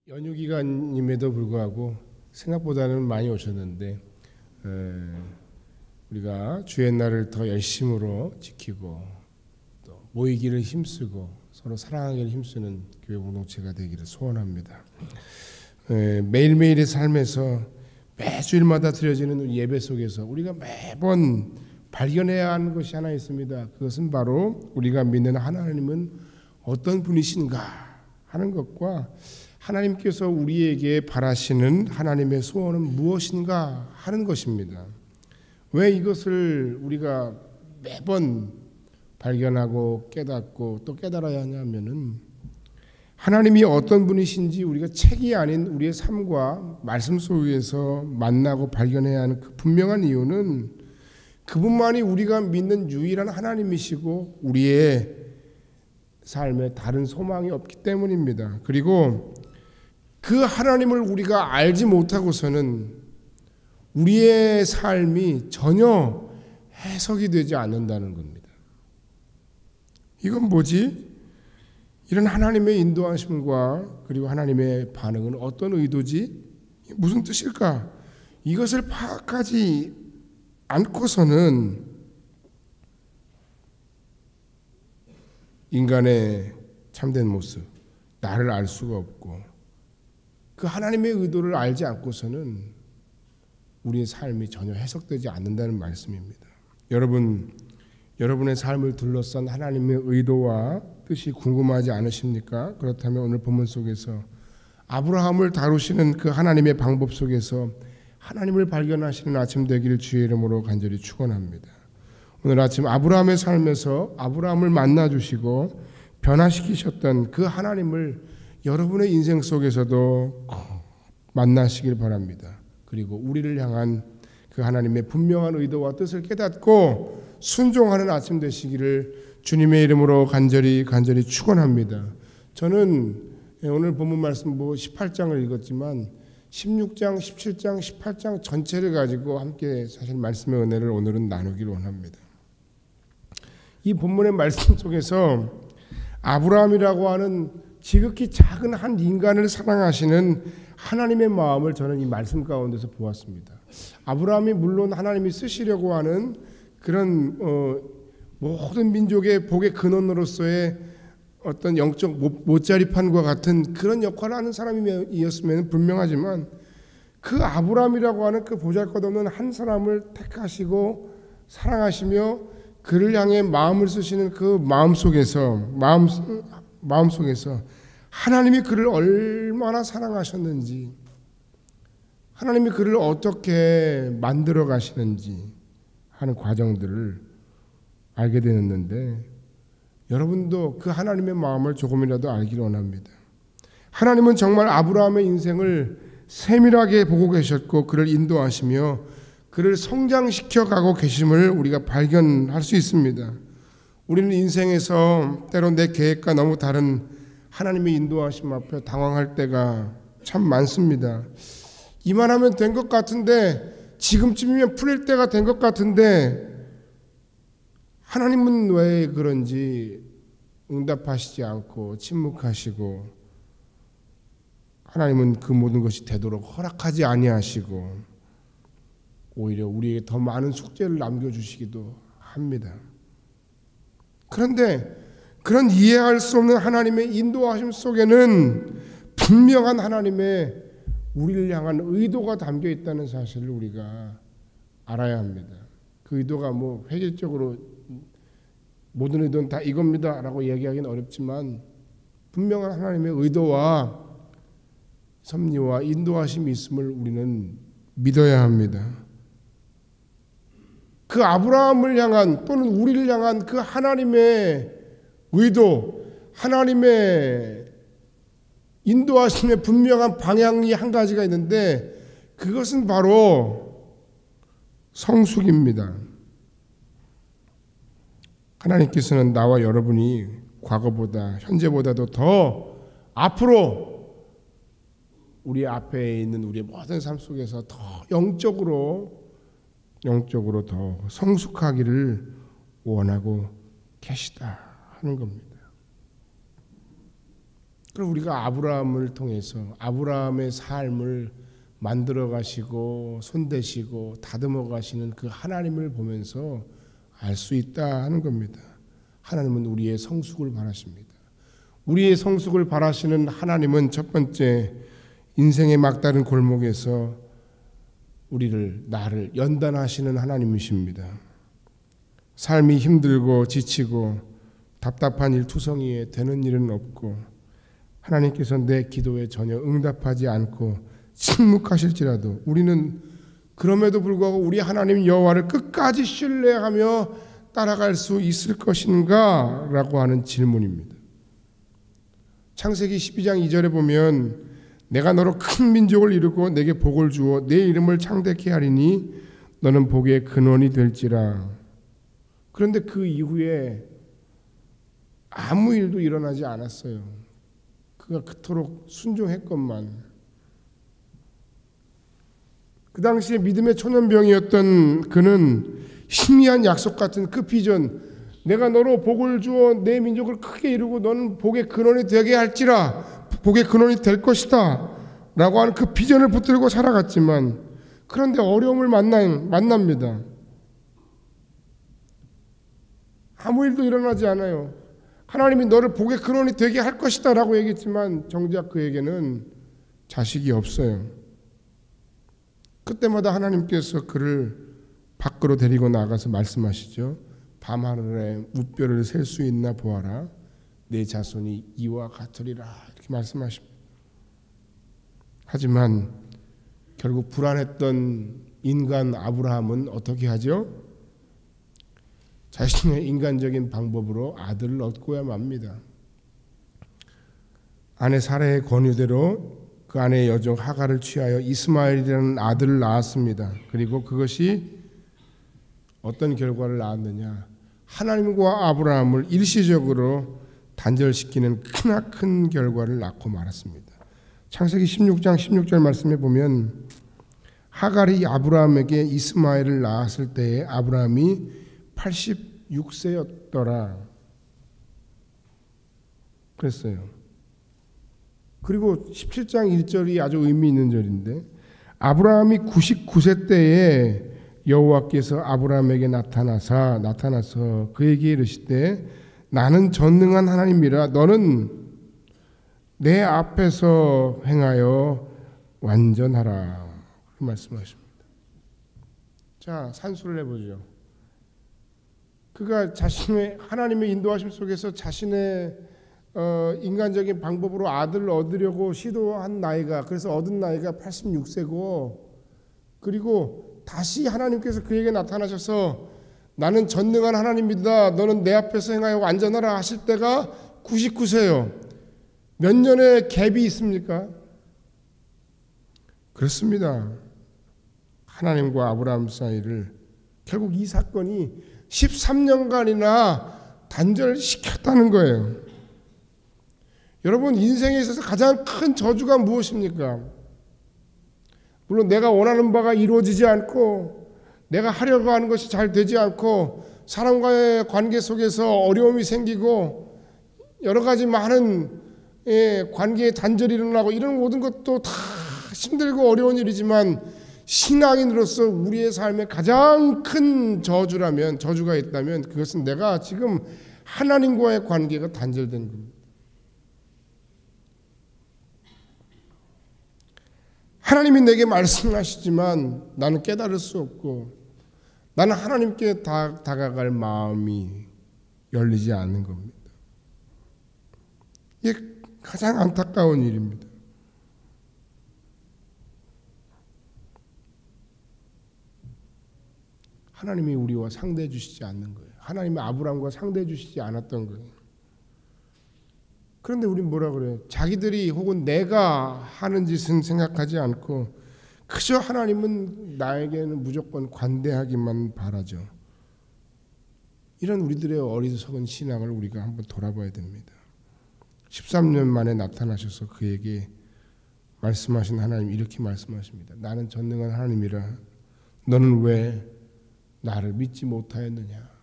연휴 기간임에도 불구하고 생각보다는 많이 오셨는데 우리가 주의 날을 더 열심으로 지키고 또 모이기를 힘쓰고 서로 사랑하기를 힘쓰는 교회 공동체가 되기를 소원합니다. 매일매일의 삶에서 매주일마다 드려지는 예배 속에서 우리가 매번 발견해야 하는 것이 하나 있습니다. 그것은 바로 우리가 믿는 하나님은 어떤 분이신가 하는 것과 하나님께서 우리에게 바라시는 하나님의 소원은 무엇인가 하는 것입니다. 왜 이것을 우리가 매번 발견하고 깨닫고 또 깨달아야 하냐면은 하나님이 어떤 분이신지 우리가 책이 아닌 우리의 삶과 말씀 속에서 만나고 발견해야 하는 그 분명한 이유는 그분만이 우리가 믿는 유일한 하나님이시고 우리의 삶에 다른 소망이 없기 때문입니다. 그리고 그 하나님을 우리가 알지 못하고서는 우리의 삶이 전혀 해석이 되지 않는다는 겁니다. 이건 뭐지? 이런 하나님의 인도하심과 그리고 하나님의 반응은 어떤 의도지? 무슨 뜻일까? 이것을 파악하지 않고서는 인간의 참된 모습, 나를 알 수가 없고 그 하나님의 의도를 알지 않고서는 우리의 삶이 전혀 해석되지 않는다는 말씀입니다. 여러분의 삶을 둘러싼 하나님의 의도와 뜻이 궁금하지 않으십니까? 그렇다면 오늘 본문 속에서 아브라함을 다루시는 그 하나님의 방법 속에서 하나님을 발견하시는 아침 되기를 주의 이름으로 간절히 축원합니다. 오늘 아침 아브라함의 삶에서 아브라함을 만나주시고 변화시키셨던 그 하나님을 여러분의 인생 속에서도 만나시길 바랍니다. 그리고 우리를 향한 그 하나님의 분명한 의도와 뜻을 깨닫고 순종하는 아침 되시기를 주님의 이름으로 간절히 축원합니다. 저는 오늘 본문 말씀 18장을 읽었지만 16장, 17장, 18장 전체를 가지고 함께 사실 말씀의 은혜를 오늘은 나누기를 원합니다. 이 본문의 말씀 속에서 아브라함이라고 하는 지극히 작은 한 인간을 사랑하시는 하나님의 마음을 저는 이 말씀 가운데서 보았습니다. 아브라함이 물론 하나님이 쓰시려고 하는 그런 모든 민족의 복의 근원으로서의 어떤 영적 못자리판과 같은 그런 역할을 하는 사람이었으면 분명하지만 그 아브라함이라고 하는 그 보잘것없는 한 사람을 택하시고 사랑하시며 그를 향해 마음을 쓰시는 그 마음 속에서 하나님이 그를 얼마나 사랑하셨는지, 하나님이 그를 어떻게 만들어 가시는지 하는 과정들을 알게 되었는데 여러분도 그 하나님의 마음을 조금이라도 알기를 원합니다. 하나님은 정말 아브라함의 인생을 세밀하게 보고 계셨고 그를 인도하시며 그를 성장시켜 가고 계심을 우리가 발견할 수 있습니다. 우리는 인생에서 때로 내 계획과 너무 다른 하나님의 인도하심 앞에 당황할 때가 참 많습니다. 이만하면 된 것 같은데 지금쯤이면 풀릴 때가 된 것 같은데 하나님은 왜 그런지 응답하시지 않고 침묵하시고 하나님은 그 모든 것이 되도록 허락하지 아니하시고 오히려 우리에게 더 많은 숙제를 남겨주시기도 합니다. 그런데 그런 이해할 수 없는 하나님의 인도하심 속에는 분명한 하나님의 우리를 향한 의도가 담겨 있다는 사실을 우리가 알아야 합니다. 그 의도가 획일적으로 모든 의도는 다 이겁니다 라고 얘기하기는 어렵지만 분명한 하나님의 의도와 섭리와 인도하심이 있음을 우리는 믿어야 합니다. 그 아브라함을 향한 또는 우리를 향한 그 하나님의 의도, 하나님의 인도하심의 분명한 방향이 한 가지가 있는데 그것은 바로 성숙입니다. 하나님께서는 나와 여러분이 과거보다 현재보다도 더 앞으로 우리 앞에 있는 우리의 모든 삶 속에서 더 영적으로 더 성숙하기를 원하고 계시다 하는 겁니다. 그럼 우리가 아브라함을 통해서 아브라함의 삶을 만들어 가시고 손대시고 다듬어 가시는 그 하나님을 보면서 알 수 있다 하는 겁니다. 하나님은 우리의 성숙을 바라십니다. 우리의 성숙을 바라시는 하나님은 첫 번째 인생의 막다른 골목에서 나를 연단하시는 하나님이십니다. 삶이 힘들고 지치고 답답한 일투성이에 되는 일은 없고 하나님께서 내 기도에 전혀 응답하지 않고 침묵하실지라도 우리는 그럼에도 불구하고 우리 하나님 여호와를 끝까지 신뢰하며 따라갈 수 있을 것인가? 라고 하는 질문입니다. 창세기 12장 2절에 보면 내가 너로 큰 민족을 이루고 내게 복을 주어 내 이름을 창대케 하리니 너는 복의 근원이 될지라. 그런데 그 이후에 아무 일도 일어나지 않았어요. 그가 그토록 순종했건만. 그 당시에 믿음의 초년병이었던 그는 희미한 약속 같은 그 비전, 내가 너로 복을 주어 내 민족을 크게 이루고 너는 복의 근원이 되게 할지라, 복의 근원이 될 것이다 라고 하는 그 비전을 붙들고 살아갔지만, 그런데 어려움을 만납니다. 아무 일도 일어나지 않아요. 하나님이 너를 복의 근원이 되게 할 것이다 라고 얘기했지만 정작 그에게는 자식이 없어요. 그때마다 하나님께서 그를 밖으로 데리고 나가서 말씀하시죠. 밤하늘에 무뼈를 셀 수 있나 보아라. 내 자손이 이와 같으리라. 이렇게 말씀하십니다. 하지만 결국 불안했던 인간 아브라함은 어떻게 하죠? 자신의 인간적인 방법으로 아들을 얻고야 맙니다. 아내 사라의 권유대로 그 아내의 여종 하갈을 취하여 이스마엘이라는 아들을 낳았습니다. 그리고 그것이 어떤 결과를 낳았느냐? 하나님과 아브라함을 일시적으로 단절시키는 크나큰 결과를 낳고 말았습니다. 창세기 16장 16절 말씀에 보면 하갈이 아브라함에게 이스마엘을 낳았을 때에 아브라함이 86세였더라 그랬어요. 그리고 17장 1절이 아주 의미 있는 절인데, 아브라함이 99세 때에 여호와께서 아브라함에게 나타나서 그에게 이르시되 나는 전능한 하나님이라 너는 내 앞에서 행하여 완전하라 그 말씀하십니다. 자, 산수를 해보죠. 그가 자신의 하나님의 인도하심 속에서 자신의 인간적인 방법으로 아들을 얻으려고 시도한 나이가, 그래서 얻은 나이가 86세고, 그리고 다시 하나님께서 그에게 나타나셔서 나는 전능한 하나님이다, 너는 내 앞에서 행하여 완전하라 하실 때가 99세예요. 몇 년의 갭이 있습니까? 그렇습니다. 하나님과 아브라함 사이를 결국 이 사건이 13년간이나 단절시켰다는 거예요. 여러분, 인생에 있어서 가장 큰 저주가 무엇입니까? 물론 내가 원하는 바가 이루어지지 않고 내가 하려고 하는 것이 잘 되지 않고 사람과의 관계 속에서 어려움이 생기고 여러 가지 많은 관계의 단절이 일어나고 이런 모든 것도 다 힘들고 어려운 일이지만, 신앙인으로서 우리의 삶에 가장 큰 저주가 있다면 그것은 내가 지금 하나님과의 관계가 단절된 겁니다. 하나님이 내게 말씀하시지만 나는 깨달을 수 없고 나는 하나님께 다가갈 마음이 열리지 않는 겁니다. 이게 가장 안타까운 일입니다. 하나님이 우리와 상대해 주시지 않는 거예요. 하나님이 아브라함과 상대해 주시지 않았던 거예요. 그런데 우린 뭐라 그래요? 자기들이 혹은 내가 하는 짓은 생각하지 않고 그저 하나님은 나에게는 무조건 관대하기만 바라죠. 이런 우리들의 어리석은 신앙을 우리가 한번 돌아봐야 됩니다. 13년 만에 나타나셔서 그에게 말씀하신 하나님, 이렇게 말씀하십니다. 나는 전능한 하나님이라 너는 왜 나를 믿지 못하였느냐?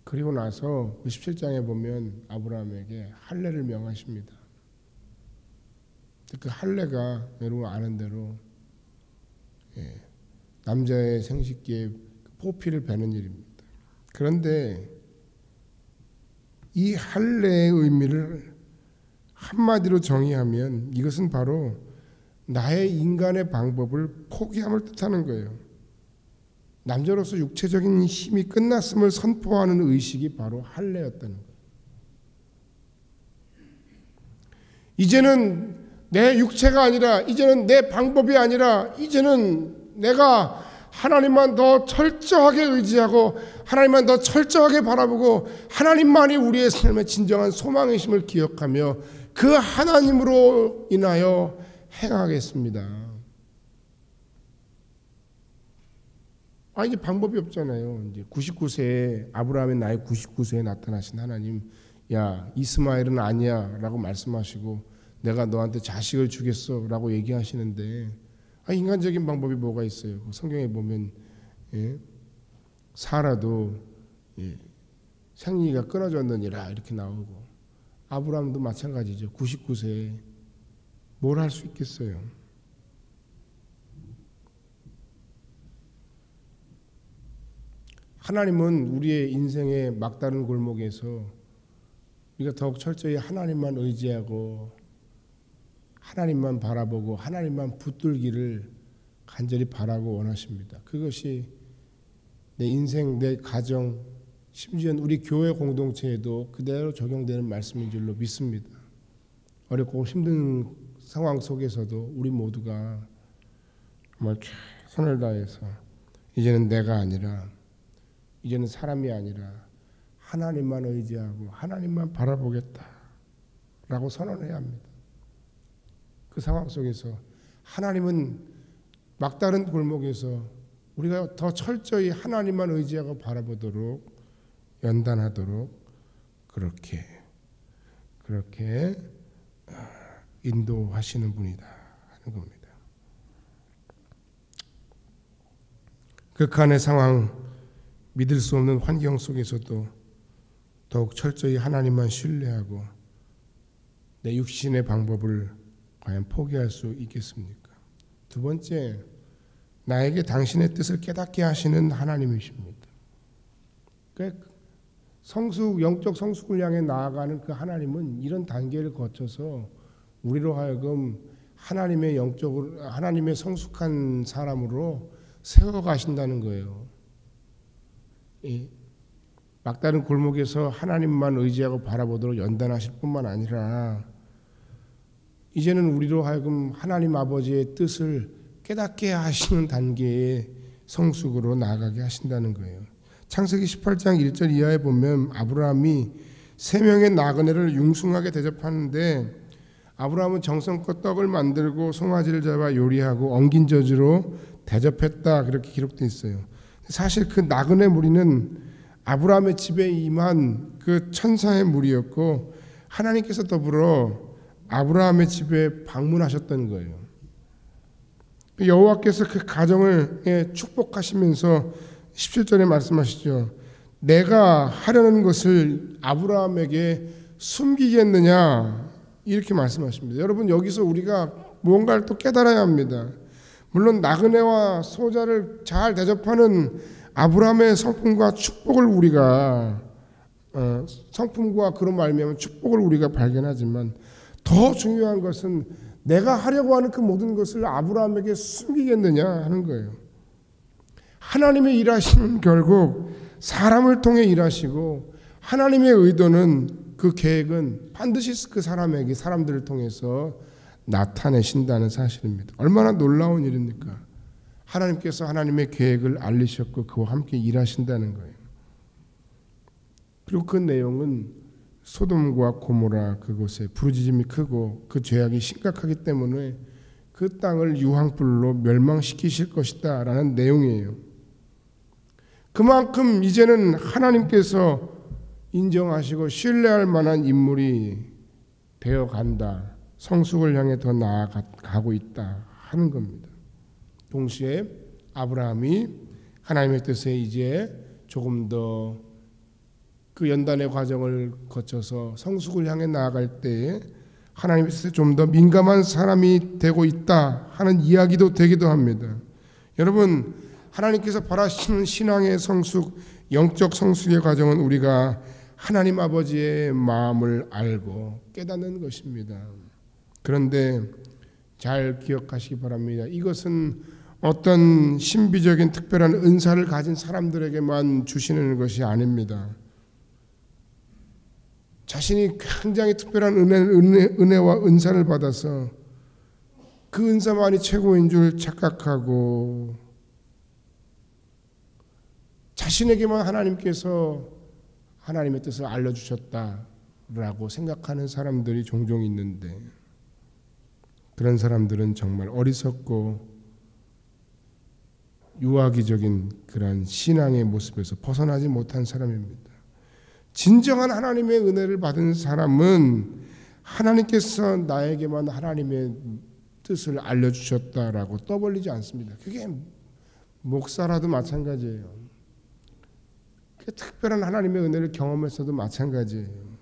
그 그리고 나서 17장에 보면 아브라함에게 할례를 명하십니다. 그 할례가 여러분 아는 대로 남자의 생식기에 포피를 베는 일입니다. 그런데 이 할례의 의미를 한마디로 정의하면 이것은 바로 나의 인간의 방법을 포기함을 뜻하는 거예요. 남자로서 육체적인 힘이 끝났음을 선포하는 의식이 바로 할례였다는 거예요. 이제는 내 육체가 아니라, 이제는 내 방법이 아니라, 이제는 내가 하나님만 더 철저하게 의지하고 하나님만 더 철저하게 바라보고 하나님만이 우리의 삶의 진정한 소망이심을 기억하며 그 하나님으로 인하여 행하겠습니다. 이제 방법이 없잖아요. 이제 99세에 아브라함의 나이 99세에 나타나신 하나님, 야 이스마엘은 아니야라고 말씀하시고 내가 너한테 자식을 주겠어라고 얘기하시는데 인간적인 방법이 뭐가 있어요? 성경에 보면 사라도 생리가 끊어졌느니라 이렇게 나오고 아브라함도 마찬가지죠. 99세에 뭘 할 수 있겠어요? 하나님은 우리의 인생의 막다른 골목에서 우리가 더욱 철저히 하나님만 의지하고 하나님만 바라보고 하나님만 붙들기를 간절히 바라고 원하십니다. 그것이 내 인생, 내 가정, 심지어 우리 교회 공동체에도 그대로 적용되는 말씀인 줄로 믿습니다. 어렵고 힘든 상황 속에서도 우리 모두가 정말 최선을 다해서 이제는 내가 아니라, 이제는 사람이 아니라 하나님만 의지하고 하나님만 바라보겠다라고 선언해야 합니다. 그 상황 속에서 하나님은 막다른 골목에서 우리가 더 철저히 하나님만 의지하고 바라보도록 연단하도록 그렇게 인도하시는 분이다 하는 겁니다. 극한의 상황, 믿을 수 없는 환경 속에서도 더욱 철저히 하나님만 신뢰하고 내 육신의 방법을 과연 포기할 수 있겠습니까? 두 번째, 나에게 당신의 뜻을 깨닫게 하시는 하나님이십니다. 영적 성숙을 향해 나아가는 그 하나님은 이런 단계를 거쳐서 우리로 하여금 하나님의 성숙한 사람으로 세워가신다는 거예요. 막다른 골목에서 하나님만 의지하고 바라보도록 연단하실 뿐만 아니라 이제는 우리로 하여금 하나님 아버지의 뜻을 깨닫게 하시는 단계의 성숙으로 나아가게 하신다는 거예요. 창세기 18장 1절 이하에 보면 아브라함이 3명의 나그네를 융숭하게 대접하는데 아브라함은 정성껏 떡을 만들고 송아지를 잡아 요리하고 엉긴 젖으로 대접했다 그렇게 기록되어 있어요. 사실 그 나그네 무리는 아브라함의 집에 임한 그 천사의 무리였고 하나님께서 더불어 아브라함의 집에 방문하셨던 거예요. 여호와께서 그 가정을 축복하시면서 17절에 말씀하시죠. 내가 하려는 것을 아브라함에게 숨기겠느냐 이렇게 말씀하십니다. 여러분 여기서 우리가 무언가를 또 깨달아야 합니다. 물론 나그네와 소자를 잘 대접하는 아브라함의 성품과 축복을 우리가 성품과 그런 말미암아 축복을 우리가 발견하지만 더 중요한 것은 내가 하려고 하는 그 모든 것을 아브라함에게 숨기겠느냐 하는 거예요. 하나님의 일하시는 결국 사람을 통해 일하시고 하나님의 의도는 그 계획은 반드시 그 사람들을 통해서 나타내신다는 사실입니다. 얼마나 놀라운 일입니까? 하나님께서 하나님의 계획을 알리셨고 그와 함께 일하신다는 거예요. 그리고 그 내용은 소돔과 고모라 그곳에 부르짖음이 크고 그 죄악이 심각하기 때문에 그 땅을 유황불로 멸망시키실 것이다 라는 내용이에요. 그만큼 이제는 하나님께서 인정하시고 신뢰할 만한 인물이 되어간다. 성숙을 향해 더 나아가고 있다 하는 겁니다. 동시에 아브라함이 하나님의 뜻에 이제 조금 더 그 연단의 과정을 거쳐서 성숙을 향해 나아갈 때에 하나님께서 좀 더 민감한 사람이 되고 있다 하는 이야기도 되기도 합니다. 여러분, 하나님께서 바라시는 신앙의 성숙, 영적 성숙의 과정은 우리가 하나님 아버지의 마음을 알고 깨닫는 것입니다. 그런데 잘 기억하시기 바랍니다. 이것은 어떤 신비적인 특별한 은사를 가진 사람들에게만 주시는 것이 아닙니다. 자신이 굉장히 특별한 은혜와 은사를 받아서 그 은사만이 최고인 줄 착각하고 자신에게만 하나님께서 하나님의 뜻을 알려주셨다라고 생각하는 사람들이 종종 있는데, 그런 사람들은 정말 어리석고 유아기적인 그런 신앙의 모습에서 벗어나지 못한 사람입니다. 진정한 하나님의 은혜를 받은 사람은 하나님께서 나에게만 하나님의 뜻을 알려주셨다라고 떠벌리지 않습니다. 그게 목사라도 마찬가지예요. 그 특별한 하나님의 은혜를 경험했어도 마찬가지예요.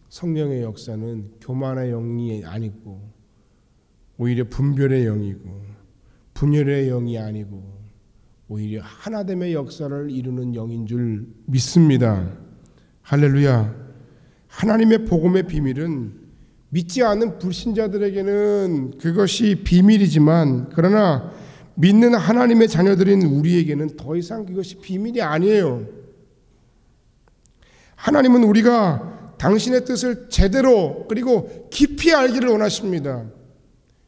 성령의 역사는 교만의 영이 아니고 오히려 분별의 영이고 분열의 영이 아니고 오히려 하나됨의 역사를 이루는 영인 줄 믿습니다. 할렐루야. 하나님의 복음의 비밀은 믿지 않는 불신자들에게는 그것이 비밀이지만, 그러나 믿는 하나님의 자녀들인 우리에게는 더 이상 그것이 비밀이 아니에요. 하나님은 우리가 당신의 뜻을 제대로 그리고 깊이 알기를 원하십니다.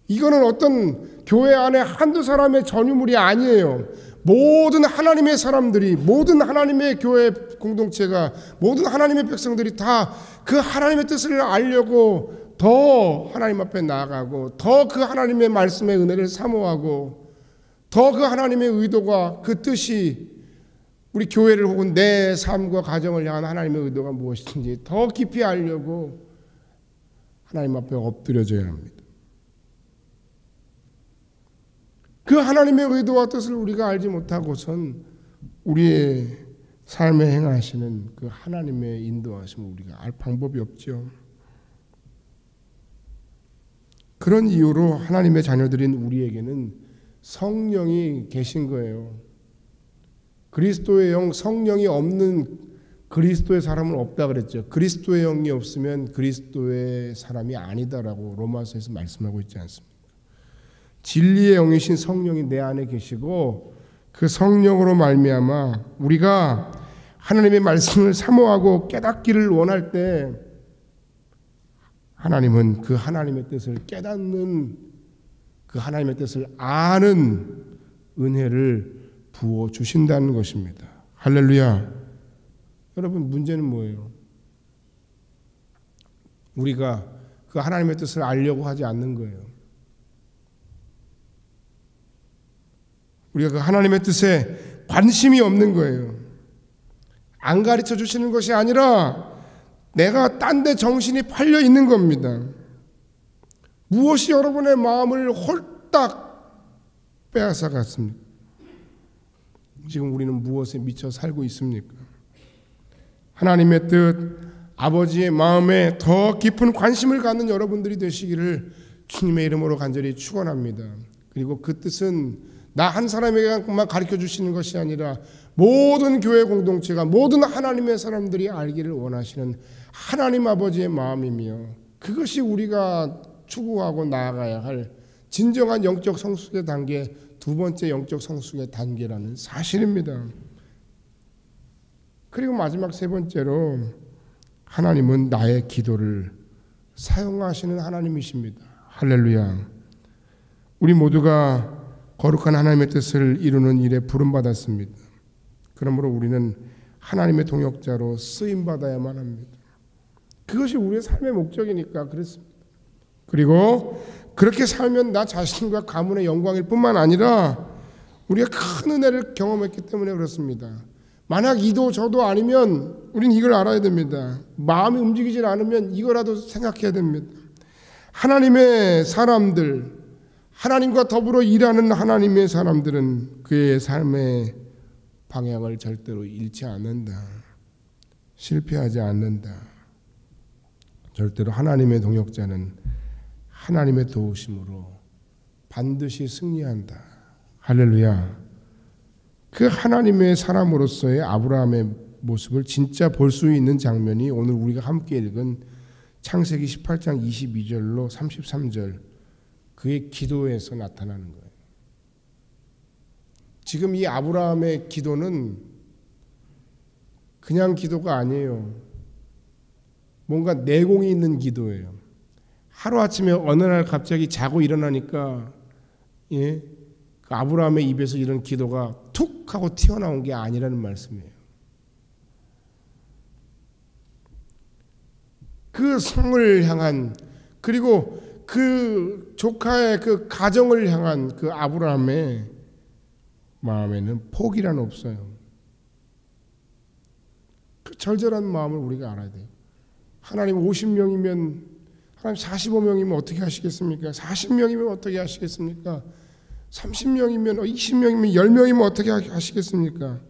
이거는 어떤 교회 안에 한두 사람의 전유물이 아니에요. 모든 하나님의 사람들이, 모든 하나님의 교회 공동체가, 모든 하나님의 백성들이 다 그 하나님의 뜻을 알려고 더 하나님 앞에 나아가고, 더 그 하나님의 말씀의 은혜를 사모하고, 더 그 하나님의 의도가, 그 뜻이 우리 교회를 혹은 내 삶과 가정을 향한 하나님의 의도가 무엇인지 더 깊이 알려고 하나님 앞에 엎드려져야 합니다. 그 하나님의 의도와 뜻을 우리가 알지 못하고선 우리의 삶에 행하시는 그 하나님의 인도하심을 우리가 알 방법이 없죠. 그런 이유로 하나님의 자녀들인 우리에게는 성령이 계신 거예요. 그리스도의 영, 성령이 없는 그리스도의 사람은 없다 그랬죠. 그리스도의 영이 없으면 그리스도의 사람이 아니다라고 로마서에서 말씀하고 있지 않습니까? 진리의 영이신 성령이 내 안에 계시고, 그 성령으로 말미암아 우리가 하나님의 말씀을 사모하고 깨닫기를 원할 때 하나님은 그 하나님의 뜻을 깨닫는, 그 하나님의 뜻을 아는 은혜를 부어 주신다는 것입니다. 할렐루야. 여러분, 문제는 뭐예요? 우리가 그 하나님의 뜻을 알려고 하지 않는 거예요. 우리가 그 하나님의 뜻에 관심이 없는 거예요. 안 가르쳐 주시는 것이 아니라 내가 딴 데 정신이 팔려 있는 겁니다. 무엇이 여러분의 마음을 홀딱 빼앗아 갔습니까? 지금 우리는 무엇에 미쳐 살고 있습니까? 하나님의 뜻, 아버지의 마음에 더 깊은 관심을 갖는 여러분들이 되시기를 주님의 이름으로 간절히 축원합니다. 그리고 그 뜻은 나 한 사람에게만 가르쳐 주시는 것이 아니라 모든 교회 공동체가, 모든 하나님의 사람들이 알기를 원하시는 하나님 아버지의 마음이며, 그것이 우리가 추구하고 나아가야 할 진정한 영적 성숙의 단계, 두 번째 영적 성숙의 단계라는 사실입니다. 그리고 마지막 세 번째로, 하나님은 나의 기도를 사용하시는 하나님이십니다. 할렐루야. 우리 모두가 거룩한 하나님의 뜻을 이루는 일에 부름받았습니다. 그러므로 우리는 하나님의 동역자로 쓰임받아야만 합니다. 그것이 우리의 삶의 목적이니까 그렇습니다. 그리고 그렇게 살면 나 자신과 가문의 영광일 뿐만 아니라 우리가 큰 은혜를 경험했기 때문에 그렇습니다. 만약 이도 저도 아니면 우린 이걸 알아야 됩니다. 마음이 움직이질 않으면 이거라도 생각해야 됩니다. 하나님의 사람들, 하나님과 더불어 일하는 하나님의 사람들은 그의 삶에 방향을 절대로 잃지 않는다. 실패하지 않는다. 절대로 하나님의 동역자는 하나님의 도우심으로 반드시 승리한다. 할렐루야. 그 하나님의 사람으로서의 아브라함의 모습을 진짜 볼 수 있는 장면이 오늘 우리가 함께 읽은 창세기 18장 22절로 33절 그의 기도에서 나타나는 거예요. 지금 이 아브라함의 기도는 그냥 기도가 아니에요. 뭔가 내공이 있는 기도예요. 하루아침에 어느 날 갑자기 자고 일어나니까 그 아브라함의 입에서 이런 기도가 툭 하고 튀어나온 게 아니라는 말씀이에요. 그 성을 향한 그리고 그 조카의 그 가정을 향한 그 아브라함의 마음에는 포기란 없어요. 그 절절한 마음을 우리가 알아야 돼요. 하나님 50명이면 하나님 45명이면 어떻게 하시겠습니까? 40명이면 어떻게 하시겠습니까? 30명이면 20명이면 10명이면 어떻게 하시겠습니까?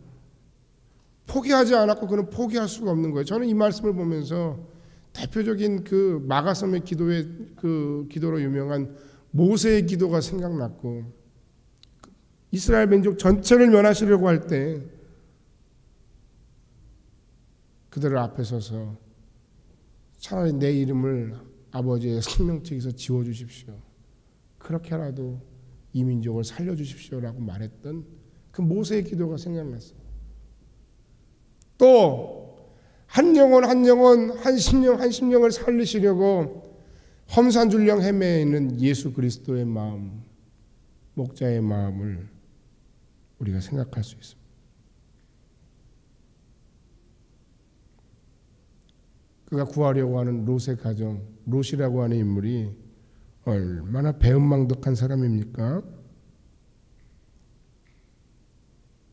포기하지 않았고 그는 포기할 수가 없는 거예요. 저는 이 말씀을 보면서 대표적인 그 마가섬의 기도의 그 기도로 유명한 모세의 기도가 생각났고 이스라엘 민족 전체를 면하시려고 할 때 그들을 앞에 서서 차라리 내 이름을 아버지의 생명책에서 지워주십시오. 그렇게라도 이 민족을 살려주십시오라고 말했던 그 모세의 기도가 생각났어요. 또 한 영혼 한 영혼 한 심령을 살리시려고 험산줄령 헤매어 있는 예수 그리스도의 마음, 목자의 마음을 우리가 생각할 수 있습니다. 그가 구하려고 하는 롯의 가정, 롯이라고 하는 인물이 얼마나 배은망덕한 사람입니까?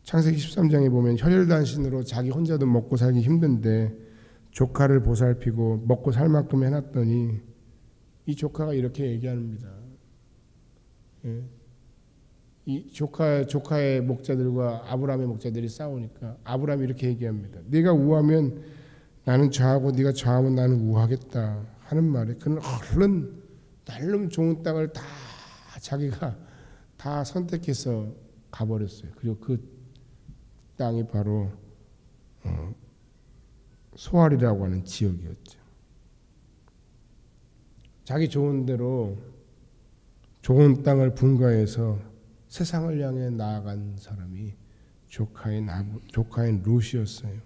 창세기 13장에 보면 혈혈단신으로 자기 혼자도 먹고 살기 힘든데 조카를 보살피고 먹고 살 만큼 해놨더니 이 조카가 이렇게 얘기합니다. 이 조카의 목자들과 아브라함의 목자들이 싸우니까 아브라함이 이렇게 얘기합니다. 네가 우하면 나는 좌하고 네가 좌하면 나는 우하겠다 하는 말에 그는 얼른 날름 좋은 땅을 다 자기가 다 선택해서 가버렸어요. 그리고 그 땅이 바로 소알이라고 하는 지역이었죠. 자기 좋은 대로 좋은 땅을 분가해서 세상을 향해 나아간 사람이 조카인 롯이었어요.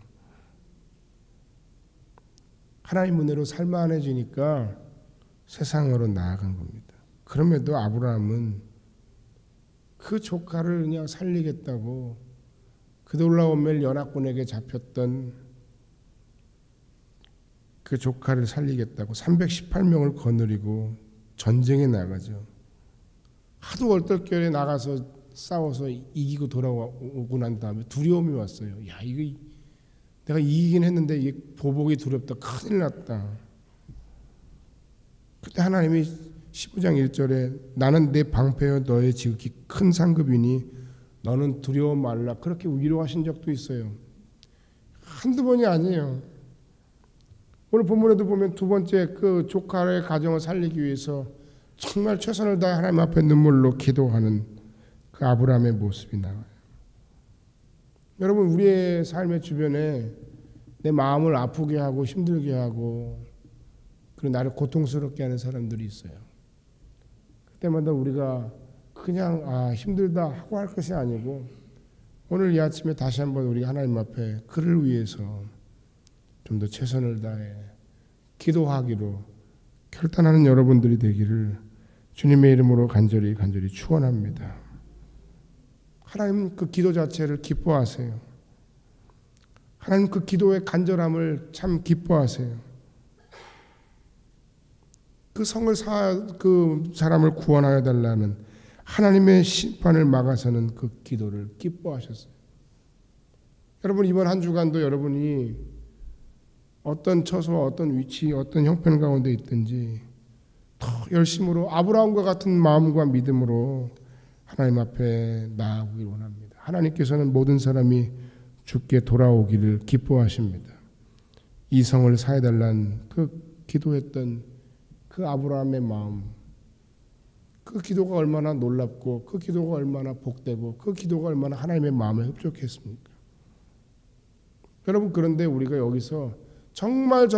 하나님 은혜로 살만해지니까 세상으로 나아간 겁니다. 그럼에도 아브라함은 그 조카를 그냥 살리겠다고 그돌라오멜 연합군에게 잡혔던 그 조카를 살리겠다고 318명을 거느리고 전쟁에 나가죠. 하도 얼떨결에 나가서 싸워서 이기고 돌아오고 난 다음에 두려움이 왔어요. 야, 이거 내가 이기긴 했는데 이게 보복이 두렵다. 큰일 났다. 그때 하나님이 15장 1절에 나는 내 방패여 너의 지극히 큰 상급이니 너는 두려워 말라. 그렇게 위로하신 적도 있어요. 한두 번이 아니에요. 오늘 본문에도 보면 두 번째 그 조카의 가정을 살리기 위해서 정말 최선을 다해 하나님 앞에 눈물로 기도하는 그 아브라함의 모습이 나와요. 여러분 우리의 삶의 주변에 내 마음을 아프게 하고 힘들게 하고 그리고 나를 고통스럽게 하는 사람들이 있어요. 그때마다 우리가 그냥 힘들다 하고 할 것이 아니고 오늘 이 아침에 다시 한번 우리가 하나님 앞에 그를 위해서 좀 더 최선을 다해 기도하기로 결단하는 여러분들이 되기를 주님의 이름으로 간절히 축원합니다. 하나님 그 기도 자체를 기뻐하세요. 하나님 그 기도의 간절함을 참 기뻐하세요. 그 성을 그 사람을 구원하여 달라는 하나님의 심판을 막아서는 그 기도를 기뻐하셨어요. 여러분 이번 한 주간도 여러분이 어떤 처소와 어떤 위치, 어떤 형편 가운데 있든지 더 열심으로 아브라함과 같은 마음과 믿음으로 하나님 앞에 나아가길 원합니다. 하나님께서는 모든 사람이 주께 돌아오기를 기뻐하십니다. 이성을 사해달라는 그 기도했던 그 아브라함의 마음, 그 기도가 얼마나 놀랍고 그 기도가 얼마나 복되고 그 기도가 얼마나 하나님의 마음에 흡족했습니까? 여러분, 그런데 우리가 여기서 정말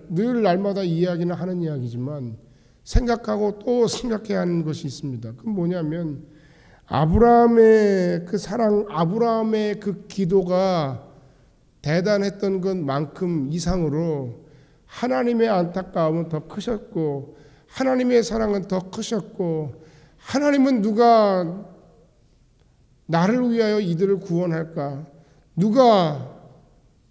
늘 날마다 이야기는 하는 이야기지만 생각하고 또 생각해야 하는 것이 있습니다. 그건 뭐냐면 아브라함의 그 사랑, 아브라함의 그 기도가 대단했던 것만큼 이상으로 하나님의 안타까움은 더 크셨고 하나님의 사랑은 더 크셨고, 하나님은 누가 나를 위하여 이들을 구원할까? 누가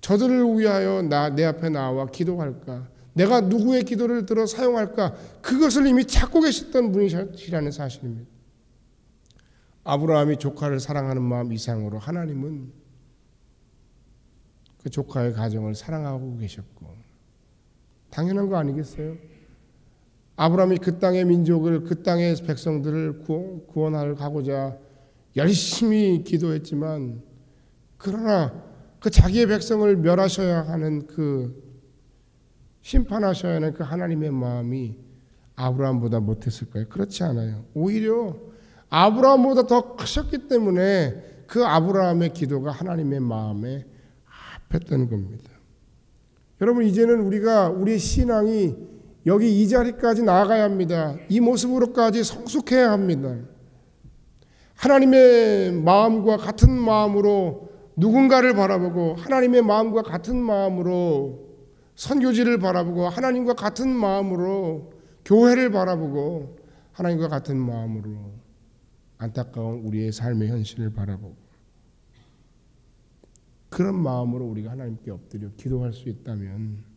저들을 위하여 내 앞에 나와 기도할까? 내가 누구의 기도를 들어 사용할까? 그것을 이미 찾고 계셨던 분이시라는 사실입니다. 아브라함이 조카를 사랑하는 마음 이상으로 하나님은 그 조카의 가정을 사랑하고 계셨고, 당연한 거 아니겠어요? 아브라함이 그 땅의 민족을, 그 땅의 백성들을 구원하고자 열심히 기도했지만, 그러나 그 자기의 백성을 멸하셔야 하는 그 심판하셔야 하는 그 하나님의 마음이 아브라함보다 못했을까요? 그렇지 않아요. 오히려 아브라함보다 더 크셨기 때문에 그 아브라함의 기도가 하나님의 마음에 합했던 겁니다. 여러분, 이제는 우리가 우리 신앙이 여기 이 자리까지 나아가야 합니다. 이 모습으로까지 성숙해야 합니다. 하나님의 마음과 같은 마음으로 누군가를 바라보고, 하나님의 마음과 같은 마음으로 선교지를 바라보고, 하나님과 같은 마음으로 교회를 바라보고, 하나님과 같은 마음으로 안타까운 우리의 삶의 현실을 바라보고, 그런 마음으로 우리가 하나님께 엎드려 기도할 수 있다면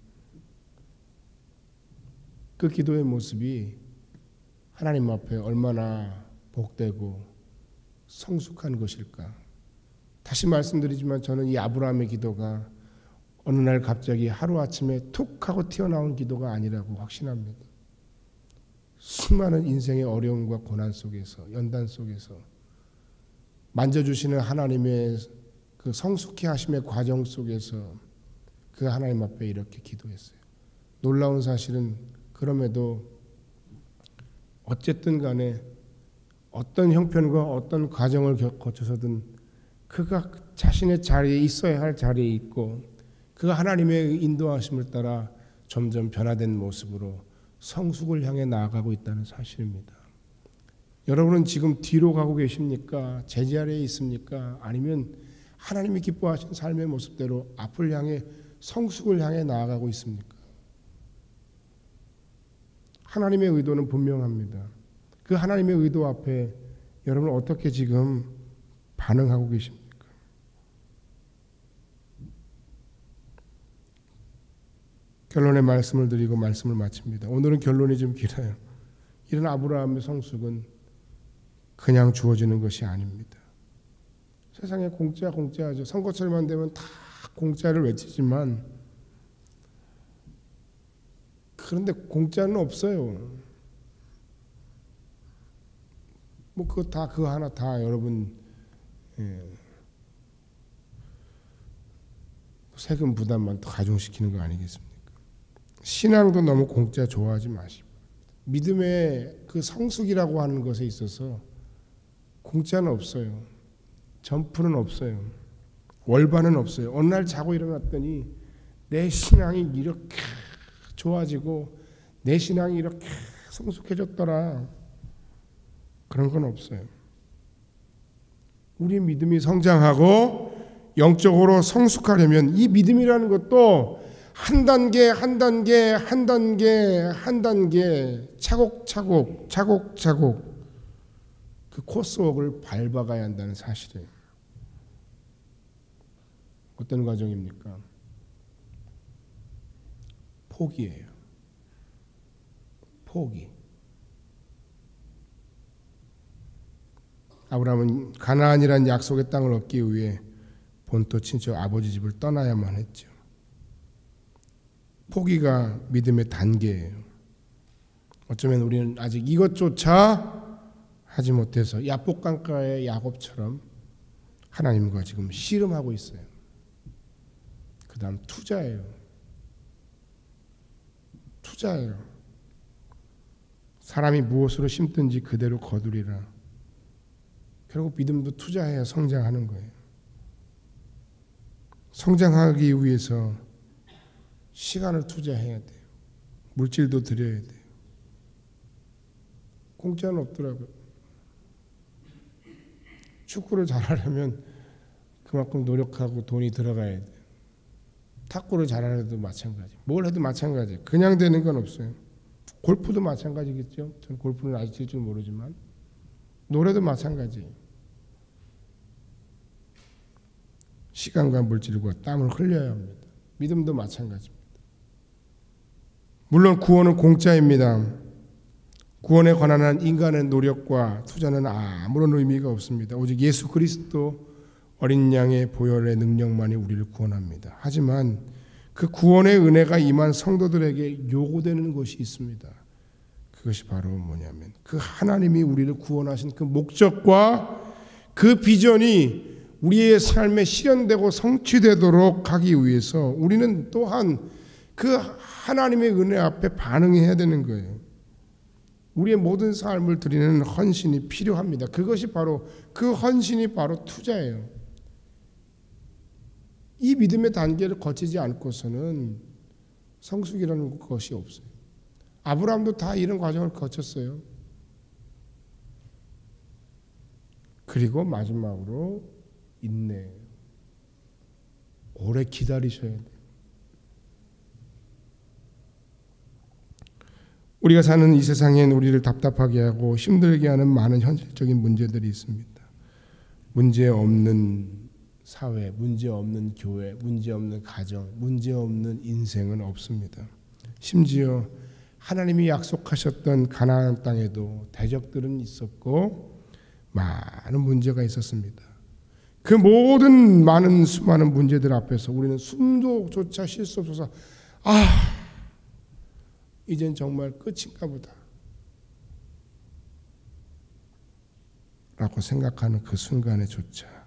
그 기도의 모습이 하나님 앞에 얼마나 복되고 성숙한 것일까. 다시 말씀드리지만 저는 이 아브라함의 기도가 어느 날 갑자기 하루아침에 툭 하고 튀어나온 기도가 아니라고 확신합니다. 수많은 인생의 어려움과 고난 속에서, 연단 속에서 만져주시는 하나님의 그 성숙해 하심의 과정 속에서 그 하나님 앞에 이렇게 기도했어요. 놀라운 사실은 그럼에도 어쨌든 간에 어떤 형편과 어떤 과정을 거쳐서든 그가 자신의 자리에 있어야 할 자리에 있고, 그가 하나님의 인도하심을 따라 점점 변화된 모습으로 성숙을 향해 나아가고 있다는 사실입니다. 여러분은 지금 뒤로 가고 계십니까? 제자리에 있습니까? 아니면 하나님이 기뻐하신 삶의 모습대로 앞을 향해 성숙을 향해 나아가고 있습니까? 하나님의 의도는 분명합니다. 그 하나님의 의도 앞에 여러분 어떻게 지금 반응하고 계십니까? 결론의 말씀을 드리고 말씀을 마칩니다. 오늘은 결론이 좀 길어요. 이런 아브라함의 성숙은 그냥 주어지는 것이 아닙니다. 세상에 공짜하죠. 선거철만 되면 다 공짜를 외치지만, 그런데 공짜는 없어요. 뭐 그거 다 그거 하나 다 여러분 세금 부담만 더 가중시키는 거 아니겠습니까? 신앙도 너무 공짜 좋아하지 마시고, 믿음의 그 성숙이라고 하는 것에 있어서 공짜는 없어요. 점프는 없어요. 월반은 없어요. 어느 날 자고 일어났더니 내 신앙이 이렇게 좋아지고 내 신앙이 이렇게 성숙해졌더라. 그런 건 없어요. 우리 믿음이 성장하고 영적으로 성숙하려면 이 믿음이라는 것도 한 단계 차곡차곡 그 코스웍을 밟아가야 한다는 사실이에요. 어떤 과정입니까? 포기예요. 포기. 아브라함은 가나안이라는 약속의 땅을 얻기 위해 본토 친척 아버지 집을 떠나야만 했죠. 포기가 믿음의 단계예요. 어쩌면 우리는 아직 이것조차 하지 못해서 야복강가의 야곱처럼 하나님과 지금 씨름하고 있어요. 그다음 투자예요. 투자예요. 사람이 무엇으로 심든지 그대로 거두리라. 결국 믿음도 투자해야 성장하는 거예요. 성장하기 위해서 시간을 투자해야 돼요. 물질도 드려야 돼요. 공짜는 없더라고요. 축구를 잘하려면 그만큼 노력하고 돈이 들어가야 돼요. 탁구를 잘하려도 마찬가지. 뭘 해도 마찬가지예요. 그냥 되는 건 없어요. 골프도 마찬가지겠죠. 저는 골프는 아직 칠 줄 모르지만 노래도 마찬가지예요. 시간과 물질과 땀을 흘려야 합니다. 믿음도 마찬가지입니다. 물론 구원은 공짜입니다. 구원에 관한 한 인간의 노력과 투자는 아무런 의미가 없습니다. 오직 예수 그리스도 어린 양의 보혈의 능력만이 우리를 구원합니다. 하지만 그 구원의 은혜가 임한 성도들에게 요구되는 것이 있습니다. 그것이 바로 뭐냐면 그 하나님이 우리를 구원하신 그 목적과 그 비전이 우리의 삶에 실현되고 성취되도록 하기 위해서 우리는 또한 그 하나님의 은혜 앞에 반응해야 되는 거예요. 우리의 모든 삶을 드리는 헌신이 필요합니다. 그것이 바로 그 헌신이 바로 투자예요. 이 믿음의 단계를 거치지 않고서는 성숙이라는 것이 없어요. 아브라함도 다 이런 과정을 거쳤어요. 그리고 마지막으로 인내. 오래 기다리셔야 돼요. 우리가 사는 이 세상엔 우리를 답답하게 하고 힘들게 하는 많은 현실적인 문제들이 있습니다. 문제 없는 사회, 문제 없는 교회, 문제 없는 가정, 문제 없는 인생은 없습니다. 심지어 하나님이 약속하셨던 가나안 땅에도 대적들은 있었고 많은 문제가 있었습니다. 그 모든 많은 수많은 문제들 앞에서 우리는 숨도조차 쉴 수 없어서 이젠 정말 끝인가 보다 라고 생각하는 그 순간에조차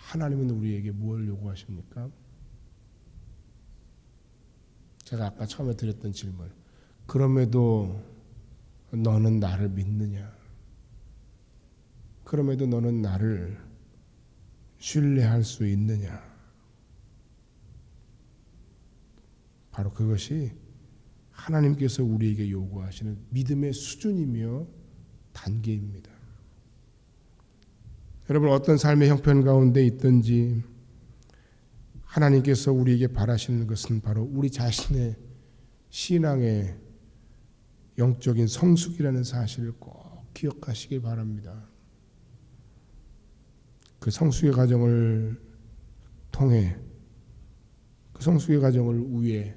하나님은 우리에게 무엇을 요구하십니까? 제가 아까 처음에 드렸던 질문, 그럼에도 너는 나를 믿느냐? 그럼에도 너는 나를 신뢰할 수 있느냐? 바로 그것이 하나님께서 우리에게 요구하시는 믿음의 수준이며 단계입니다. 여러분, 어떤 삶의 형편 가운데 있든지 하나님께서 우리에게 바라시는 것은 바로 우리 자신의 신앙의 영적인 성숙이라는 사실을 꼭 기억하시길 바랍니다. 그 성숙의 과정을 통해 그 성숙의 과정을 위해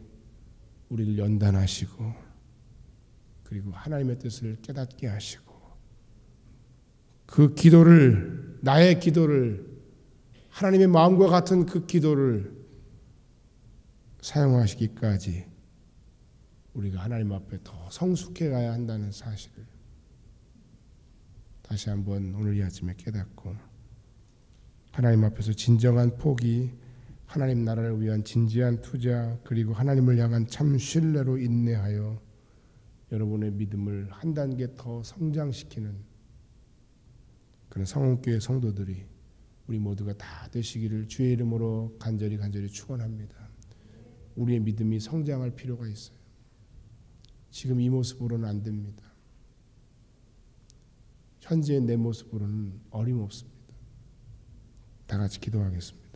우리를 연단하시고 그리고 하나님의 뜻을 깨닫게 하시고 그 기도를, 나의 기도를, 하나님의 마음과 같은 그 기도를 사용하시기까지 우리가 하나님 앞에 더 성숙해 가야 한다는 사실을 다시 한번 오늘 이 아침에 깨닫고 하나님 앞에서 진정한 포기, 하나님 나라를 위한 진지한 투자, 그리고 하나님을 향한 참 신뢰로 인내하여 여러분의 믿음을 한 단계 더 성장시키는 그런 성원교회 성도들이 우리 모두가 다 되시기를 주의 이름으로 간절히 축원합니다. 우리의 믿음이 성장할 필요가 있어요. 지금 이 모습으로는 안 됩니다. 현재의 내 모습으로는 어림없습니다. 다 같이 기도하겠습니다.